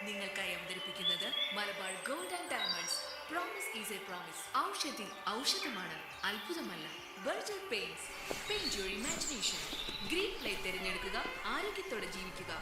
നിങ്ങൾക്കായി അവതരിപ്പിക്കുന്നത് Malabar gold and diamonds. Promise is a promise. ഔഷധമാണ്, അത്ഭുതമല്ല. Berger paints, paint your imagination. Green Play തിരഞ്ഞെടുക്കുക, ആരോഗ്യത്തോടെ ജീവിക്കുക.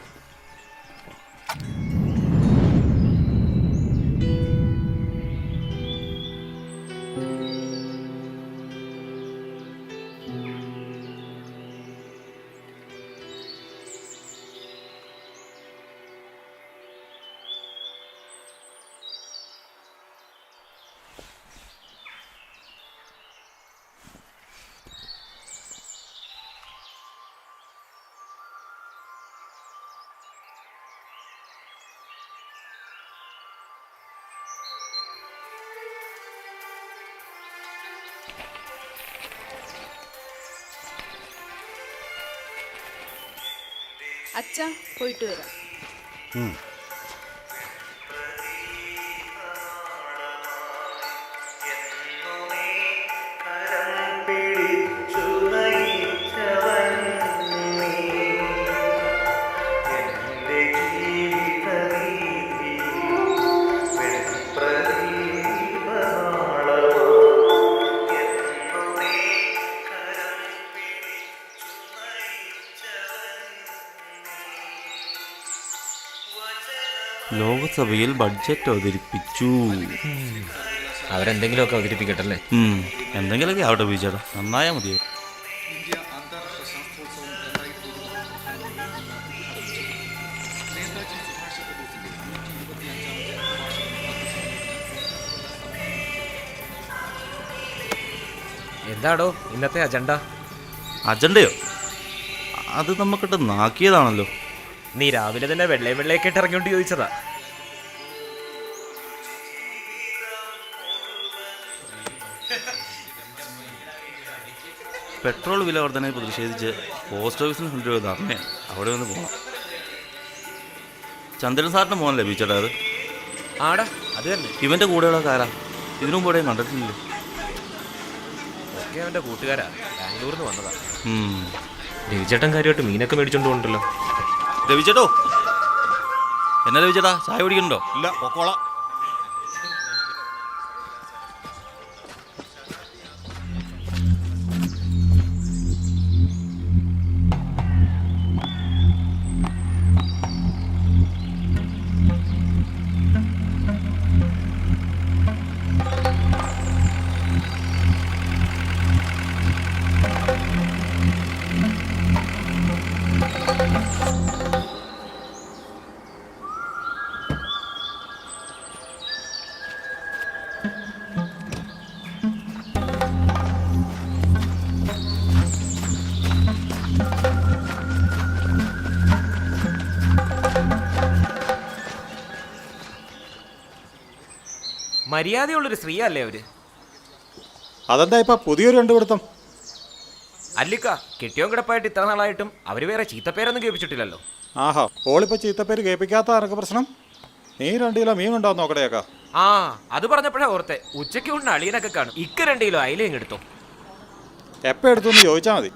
അച്ഛാ, പോയിട്ട് വരാം. ലോകസഭയിൽ ബഡ്ജറ്റ് അവതരിപ്പിച്ചു. അവരെന്തെങ്കിലുമൊക്കെ അവതരിപ്പിക്കട്ടല്ലേ. എന്തെങ്കിലുമൊക്കെ ആവട്ടെ ബീച്ചേട്ടാ, നന്നായാൽ മതിയോ. എന്താടോ ഇന്നത്തെ അജണ്ട? അജണ്ടയോ? അത് നമുക്കിട്ട് നാക്കിയതാണല്ലോ. നീ രാവിലെ തന്നെ വെള്ളയൊക്കെ ഇട്ട് ഇറങ്ങിയോണ്ട് ചോദിച്ചതാ. പെട്രോൾ വില വർധനയെ പ്രതിഷേധിച്ച് പോസ്റ്റ് ഓഫീസിന് കൊണ്ടുപോയി ധർമ്മയാണ്. അവിടെ വന്ന് പോകണം. ചന്ദ്രൻ സാറിൻ്റെ മോനല്ലേ ബീച്ചേട്ടാ അത്? ആടാ, അത് തന്നെ. ഇവൻ്റെ കൂടെയുള്ള കാരാ? ഇതിനു മുമ്പ് എവിടെയും കണ്ടിട്ടില്ലല്ലോ. ഒക്കെ അവൻ്റെ കൂട്ടുകാരാ, ബാംഗ്ലൂരിൽ നിന്ന് വന്നതാ. രവിചേട്ടൻ കാര്യമായിട്ട് മീനൊക്കെ മേടിച്ചോണ്ട് പോകണ്ടല്ലോ. രവിചേട്ടോ, എന്നാ രവിചേട്ടാ, ചായ കുടിക്കണ്ടോ? ഇല്ല, പൊക്കോളാം. മര്യാദയുള്ളൊരു സ്ത്രീ അല്ലേ അവര്? അതെന്താ ഇപ്പൊ പുതിയൊരു കണ്ടുപിടുത്തം? അല്ലിക്ക, കെട്ടിയോൻ കിടപ്പായിട്ട് ഇത്ര നാളായിട്ടും അവര് വേറെ ചീത്തപ്പേരൊന്നും കേൾപ്പിച്ചിട്ടില്ലല്ലോ. ആഹാ, ഓളിപ്പോ ചീത്തപ്പേര് കേൾപ്പിക്കാത്ത എനക്ക് പ്രശ്നം. നീ 2 കിലോ മീൻ ഉണ്ടാവും നോക്കടേക്കാ. ആ, അത് പറഞ്ഞപ്പോഴാ ഓർത്തെ. ഉച്ചയ്ക്ക് കൊണ്ട് അളിയനൊക്കെ കാണും. 2 കിലോ അയിലേയും എടുത്തോ. എപ്പോ എടുത്തു എന്ന് ചോദിച്ചാ മതി.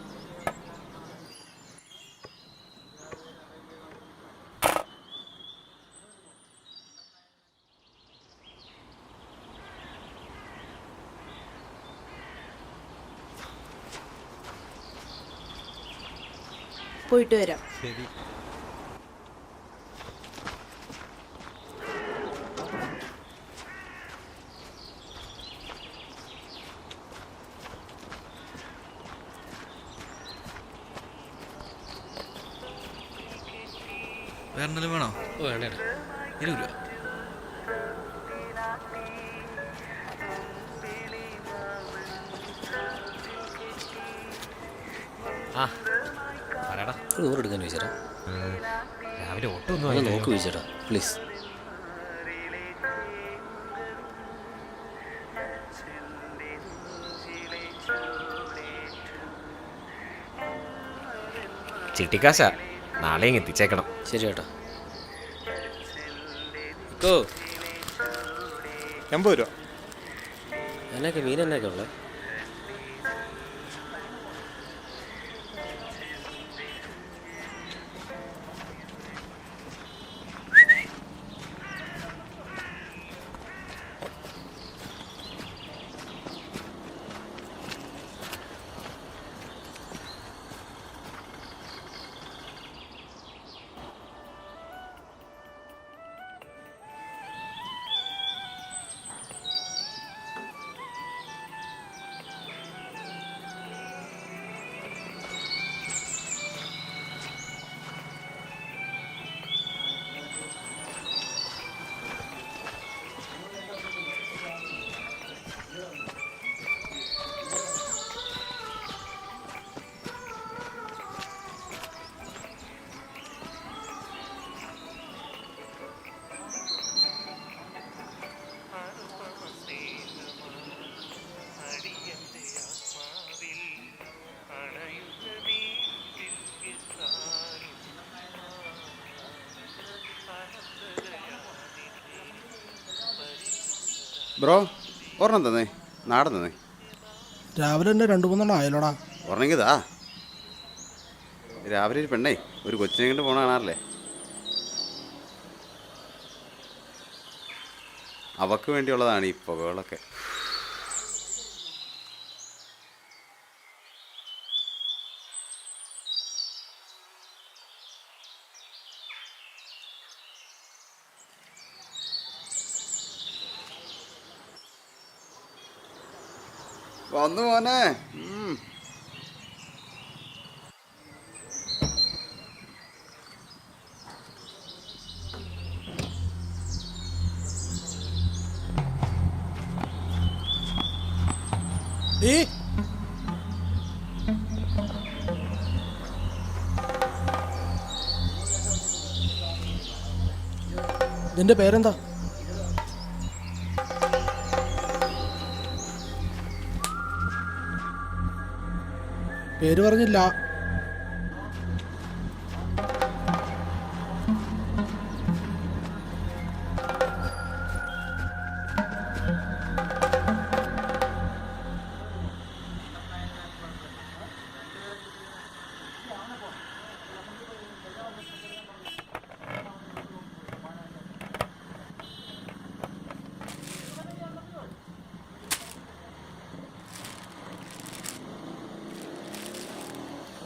പോയിട്ട് വരാം. ശരി. വേറെ എന്തെങ്കിലും വേണോ? ഓ, വേണ്ട 20 രൂപ. ആ, പറയടാ. 100 എടുക്കാൻ ചോദിച്ചേട്ടാ. രാവിലെ ഓട്ടോ ഒന്നും നോക്ക് ചോദിച്ചേട്ടാ പ്ലീസ്. ചിട്ടിക്കാശ നാളെ ഇങ്ങ് എത്തിച്ചേക്കണം. ശരി ചേട്ടാ. 80 രൂപ. എന്നൊക്കെ മീൻ എന്നൊക്കെ ഉള്ളത്? ബ്രോ ഒരെണ്ണം തന്നേ, നാടൻ തന്നേ. രാവിലെ തന്നെ 2-3 ആയല്ലോടാ. ഒരെണ്ണെങ്കിതാ. രാവിലെ ഒരു പെണ്ണേ ഒരു കൊച്ചിനെ കൊണ്ട് പോണ കാണാറില്ലേ, അവക്ക് വേണ്ടിയുള്ളതാണ് ഈ പുകകളൊക്കെ. വന്നു മോനെ. നിന്റെ പേരെന്താ? പേര് പറഞ്ഞില്ല.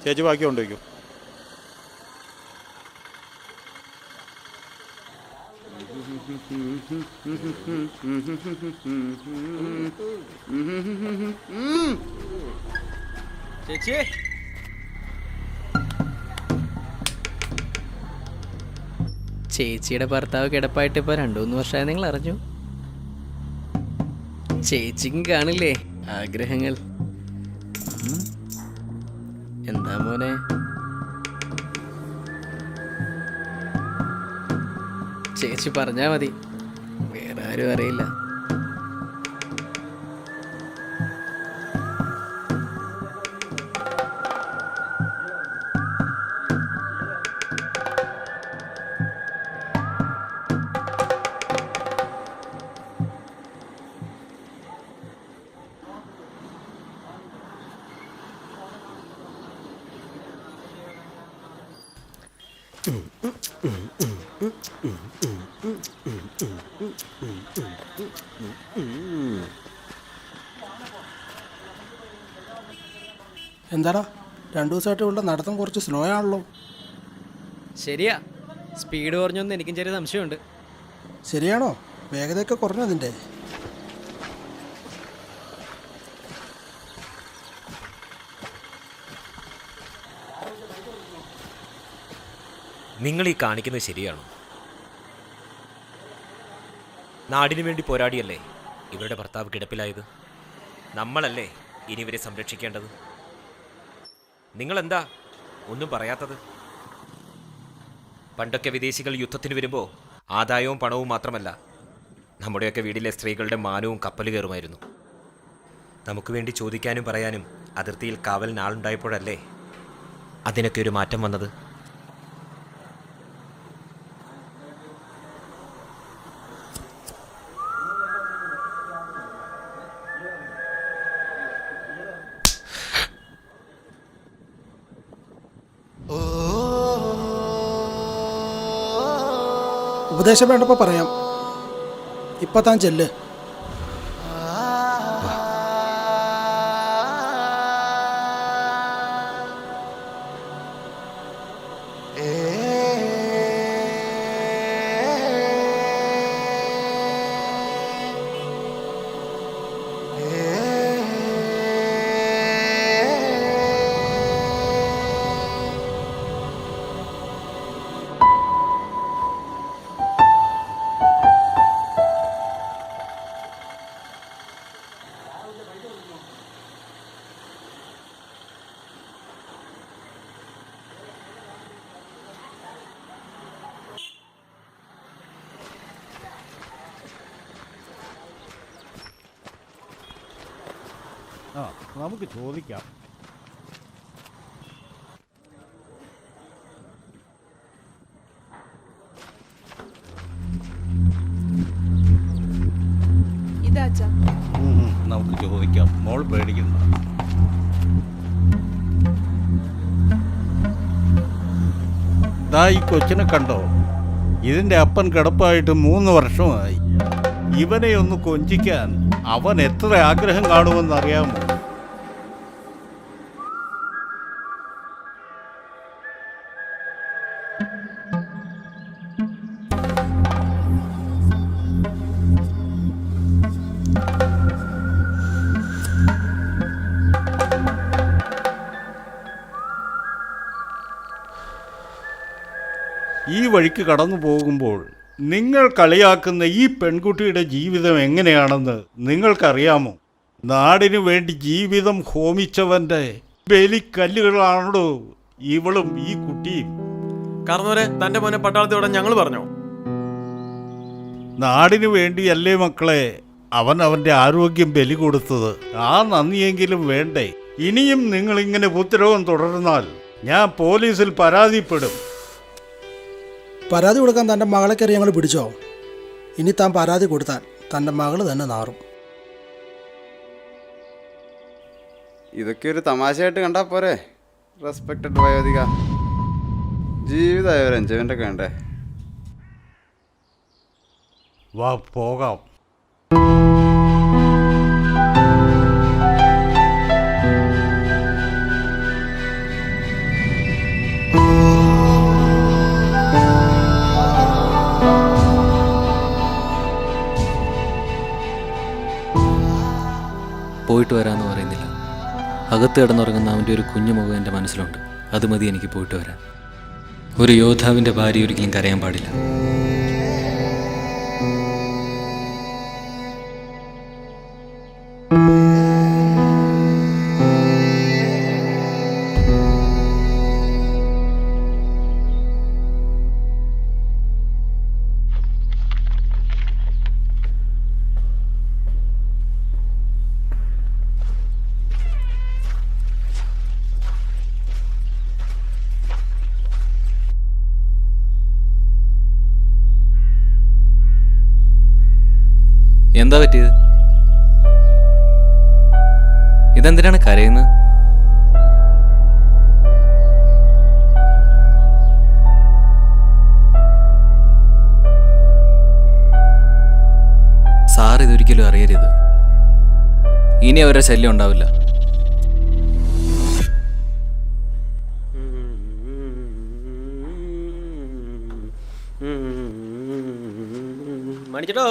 ചേച്ചി ബാക്കി കൊണ്ടുവയ്ക്കും. ചേച്ചി ചേച്ചിയുടെ ഭർത്താവ് കിടപ്പായിട്ട് ഇപ്പോൾ 2-3 വർഷമായി, നിങ്ങൾ അറിഞ്ഞു? ചേച്ചിക്കും കാണില്ലേ ആഗ്രഹങ്ങൾ? എന്താ മോനെ? ചേച്ചി പറഞ്ഞാ മതി, വേറെ ആരും അറിയില്ല. എന്താടാ 2 ദിവസമായിട്ട് ഇവിടെ നടത്തം കുറച്ച് സ്ലോ ആണല്ലോ. ശരിയാ, സ്പീഡ് കുറഞ്ഞൊന്ന് എനിക്കും ചെറിയ സംശയമുണ്ട്. ശരിയാണോ? വേഗതയൊക്കെ കുറഞ്ഞോ അതിൻ്റെ? നിങ്ങൾ ഈ കാണിക്കുന്നത് ശരിയാണോ? നാടിനു വേണ്ടി പോരാടിയല്ലേ ഇവരുടെ ഭർത്താവ് കിടപ്പിലായത്. നമ്മളല്ലേ ഇനി ഇവരെ സംരക്ഷിക്കേണ്ടത്. നിങ്ങളെന്താ ഒന്നും പറയാത്തത്? പണ്ടൊക്കെ വിദേശികൾ യുദ്ധത്തിന് വരുമ്പോൾ ആദായവും പണവും മാത്രമല്ല, നമ്മുടെയൊക്കെ വീട്ടിലെ സ്ത്രീകളുടെ മാനവും കപ്പൽ കയറുമായിരുന്നു. നമുക്ക് വേണ്ടി ചോദിക്കാനും പറയാനും അതിർത്തിയിൽ കാവലിന് ആളുണ്ടായപ്പോഴല്ലേ അതിനൊക്കെ ഒരു മാറ്റം വന്നത്. ഉപദേശം വേണ്ടപ്പോൾ പറയാം. ഇപ്പം താൻ ചെല്ല്. നമുക്ക് ചോദിക്കാം. ഇതാ നമുക്ക് ചോദിക്കാം. മോൾ പേടിക്കണ്ട. ദാ ഈ കൊച്ചിനെ കണ്ടോ? ഇതിൻ്റെ അപ്പൻ കിടപ്പായിട്ട് 3 വർഷമായി. ഇവനെ ഒന്ന് കൊഞ്ചിക്കാൻ അവൻ എത്ര ആഗ്രഹം കാണുമെന്നറിയാമോ? ഈ വഴിക്ക് കടന്നു പോകുമ്പോൾ നിങ്ങൾ കളിയാക്കുന്ന ഈ പെൺകുട്ടിയുടെ ജീവിതം എങ്ങനെയാണെന്ന് നിങ്ങൾക്കറിയാമോ? നാടിനു വേണ്ടി ജീവിതം ഹോമിച്ചവൻ്റെ ബലിക്കല്ലുകളാണോ ഇവളും ഈ കുട്ടിയും? കാരണവരെ തന്റെ മോനെ പട്ടാളത്തോടെ ഞങ്ങൾ പറഞ്ഞോ? നാടിനു വേണ്ടിയല്ലേ മക്കളെ അവൻ അവൻ്റെ ആരോഗ്യം ബലി കൊടുത്തത്. ആ നന്ദിയെങ്കിലും വേണ്ടേ? ഇനിയും നിങ്ങളിങ്ങനെ ഉപദ്രവം തുടർന്നാൽ ഞാൻ പോലീസിൽ പരാതിപ്പെടും. പരാതി കൊടുക്കാൻ തൻ്റെ മകളെ കയറി ഞങ്ങൾ പിടിച്ചോ? ഇനി താൻ പരാതി കൊടുത്താൽ തൻ്റെ മകൾ തന്നെ നാറും. ഇതൊക്കെ ഒരു തമാശയായിട്ട് കണ്ടാ പോരെ? റെസ്പെക്റ്റഡ് വയോധിക, ജീവിതമായ ഒരു എൻജോയ്മെൻ്റ് ഒക്കെ വേണ്ടേ? വാ പോകാം. പോയിട്ട് വരാമെന്ന് പറയുന്നില്ല. അകത്ത് കിടന്നുറങ്ങുന്ന അവൻ്റെ ഒരു കുഞ്ഞു മുഖം എൻ്റെ മനസ്സിലുണ്ട്. അത് മതി എനിക്ക് പോയിട്ട് വരാൻ. ഒരു യോദ്ധാവിൻ്റെ ഭാര്യ ഒരിക്കലും കരയാൻ പാടില്ല. എന്താ പറ്റിയത്? ഇതെന്തിനാണ് കരയുന്നത്? സാർ ഇതൊരിക്കലും അറിയരുത്. ഇനി അവരുടെ ശല്യം ഉണ്ടാവില്ല. മണിച്ചോ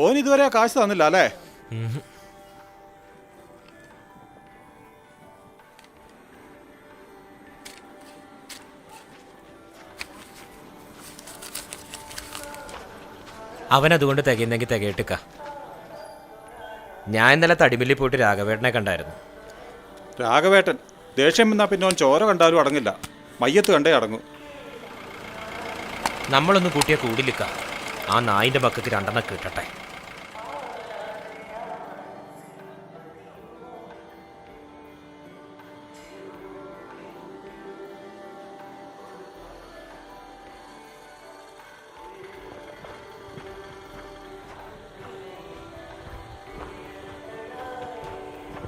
ഓൻ ഇതുവരെ കാശ് തന്നില്ല അല്ലേ? അവനതുകൊണ്ട് തികയുന്നെങ്കിൽ തികയിട്ടിക്ക. ഞാൻ ഇന്നലെ തടിമില്ലിൽ പോയിട്ട് രാഘവേട്ടനെ കണ്ടായിരുന്നു. രാഘവേട്ടൻ ദേഷ്യം വന്നാൽ പിന്നെ ഓൻ ചോര കണ്ടാലും അടങ്ങില്ല. മയ്യത്ത് കണ്ടേ അടങ്ങും. നമ്മളൊന്ന് കൂട്ടിയ കൂടിലിക്ക. ആ നായിൻ്റെ മക്കൾക്ക് 2 കിട്ടട്ടെ.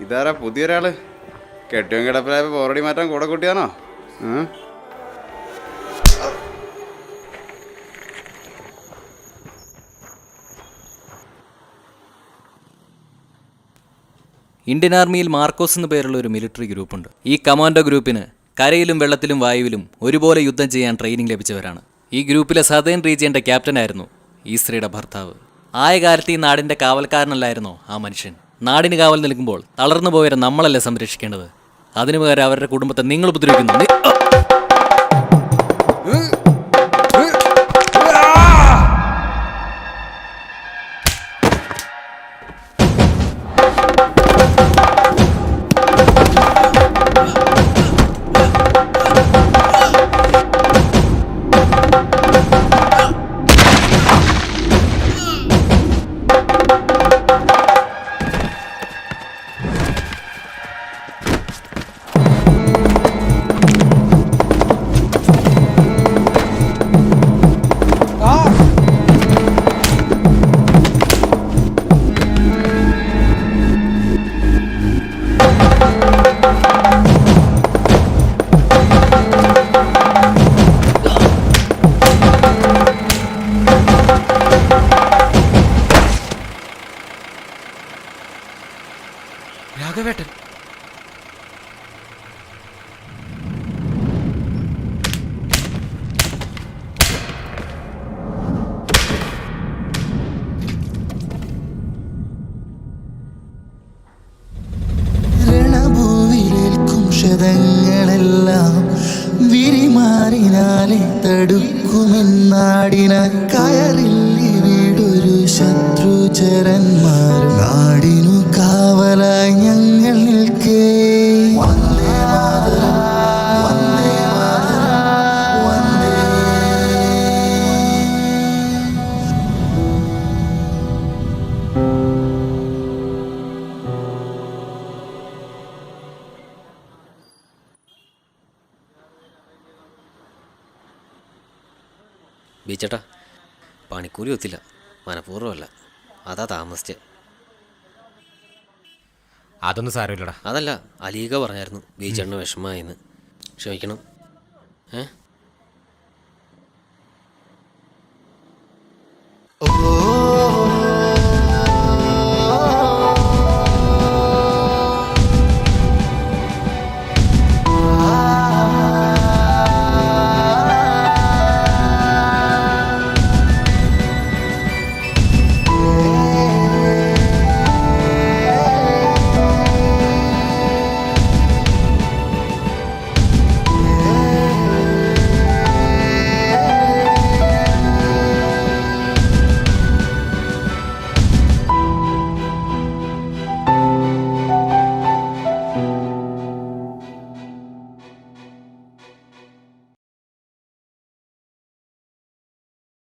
ഇതാരാ പുതിയൊരാള്? കെട്ടിയും കിടപ്പിലായപ്പോൾ ബോറടി മാറ്റാൻ കൂടെ കൂട്ടിയാണോ? ഇന്ത്യൻ ആർമിയിൽ മാർക്കോസ് എന്ന പേരുള്ള ഒരു മിലിറ്ററി ഗ്രൂപ്പുണ്ട്. ഈ കമാൻഡോ ഗ്രൂപ്പിന് കരയിലും വെള്ളത്തിലും വായുവിലും ഒരുപോലെ യുദ്ധം ചെയ്യാൻ ട്രെയിനിങ് ലഭിച്ചവരാണ്. ഈ ഗ്രൂപ്പിലെ സദേൺ റീജിയൻ്റെ ക്യാപ്റ്റനായിരുന്നു ഈ സ്ത്രീയുടെ ഭർത്താവ്. ആയ കാലത്ത് ഈ നാടിൻ്റെ കാവൽക്കാരനല്ലായിരുന്നോ ആ മനുഷ്യൻ? നാടിന് കാവൽ നിൽക്കുമ്പോൾ തളർന്നു പോയവരെ നമ്മളല്ലേ സംരക്ഷിക്കേണ്ടത്? അതിനു പകരം അവരുടെ കുടുംബത്തെ നിങ്ങൾ ഉപദ്രവിക്കുന്നു. രാഘവേട്ടൻ. രണഭൂവിലേൽക്കും ക്ഷതങ്ങളെല്ലാം വിരിമാറിനാലെ തടുക്കുമെന്നാടിന കയറില്ലി വീടൊരു ശത്രുചരന്മാർ നാടിനു കാവലായി ഞങ്ങൾ നിൽക്കേ. വന്ദേ മാതരം, വന്ദേ മാതരം, വന്ദേ. ബീച്ചേട്ടാ, പണിക്കൂലി ഒത്തില്ല, മനഃപൂർവ്വമല്ല, അതാ താമസിച്ച്. അതൊന്നും സാരമില്ലടാ. അതല്ല, അലീക പറഞ്ഞായിരുന്നു ബീച്ചേട്ടന് വിഷമമായിന്ന്. ക്ഷമിക്കണം.